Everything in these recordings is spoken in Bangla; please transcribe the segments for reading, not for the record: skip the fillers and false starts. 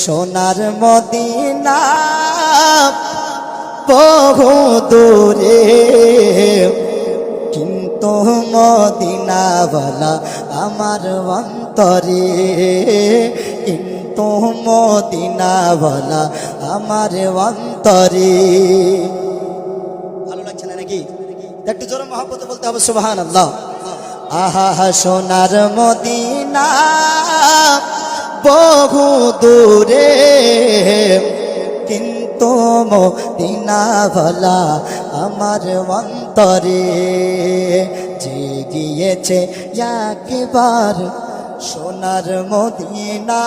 সোনার মদিনা বহু দূরে, কিন্তু মদিনাওয়ালা আমার অন্তরে, কিন্তু মদিনাওয়ালা আমার অন্তরে। ভালো লাগছে না নাকি? একটু জোরে মহব্বতে বলতে হবে সুবহানাল্লাহ। আহা সোনার মদিনা বহু দূরে, কিন্তু মদিনাওয়ালা আমার অন্তরে। যে গিয়েছে একবার সোনার মদিনা,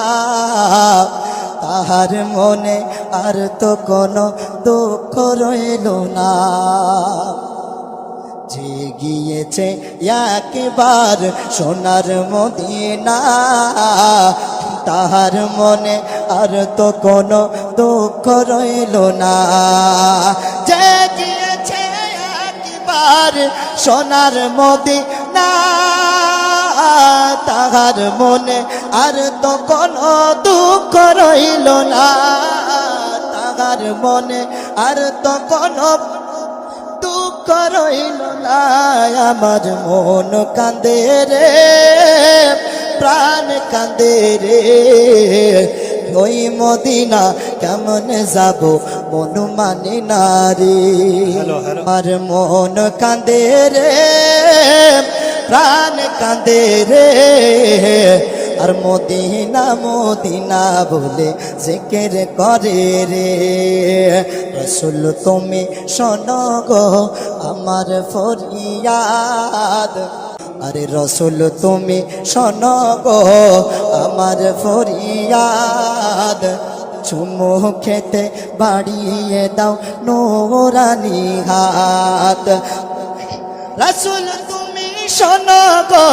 তাহার মনে আর তো কোনো দুঃখ রইল না। যে গিয়েছে একবার সোনার মদিনা, তাহার মনে আর তো কোনো দুঃখ রইল না। যে গিয়েছে একবার সোনার মদিনা, তাহার মনে আর তো কোনো দুঃখ রইল না। তাহার মনে আর তো কোনো দুঃখ রইল না। আমার মন কাঁদে রে, প্রাণ কাঁদে রে, ওই মদিনা কেমন যাব মন মানে না রে। আমার মন কাঁদে রে, প্রাণ কাঁদে রে, আর মদিনা মদিনা বলে জিকির করে রে। রাসূল তুমি শোনো গো আমার ফরিয়াদ, আরে রাসূল তুমি শোনো গো আমার ফরিয়াদ। চুমু খেতে বাড়িয়ে দাও নুরানি হাত। রাসূল তুমি শোনো গো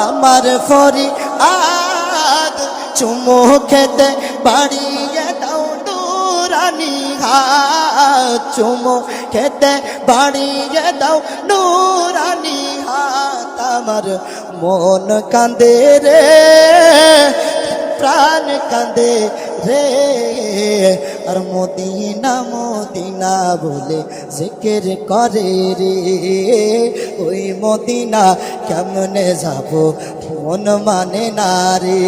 আমার ফরিয়াদ, চুমু খেতে বাড়িয়ে দাও নুরানি হাত। চুমু খেতে বাড়িয়ে দাও নুরানি হাত। আমার মন কাঁদে রে, প্রাণ কাঁদে রে, আর মদিনা মদিনা বলে জিকির করে রে। ওই মদিনা কেমনে যাব মন মানে না রে।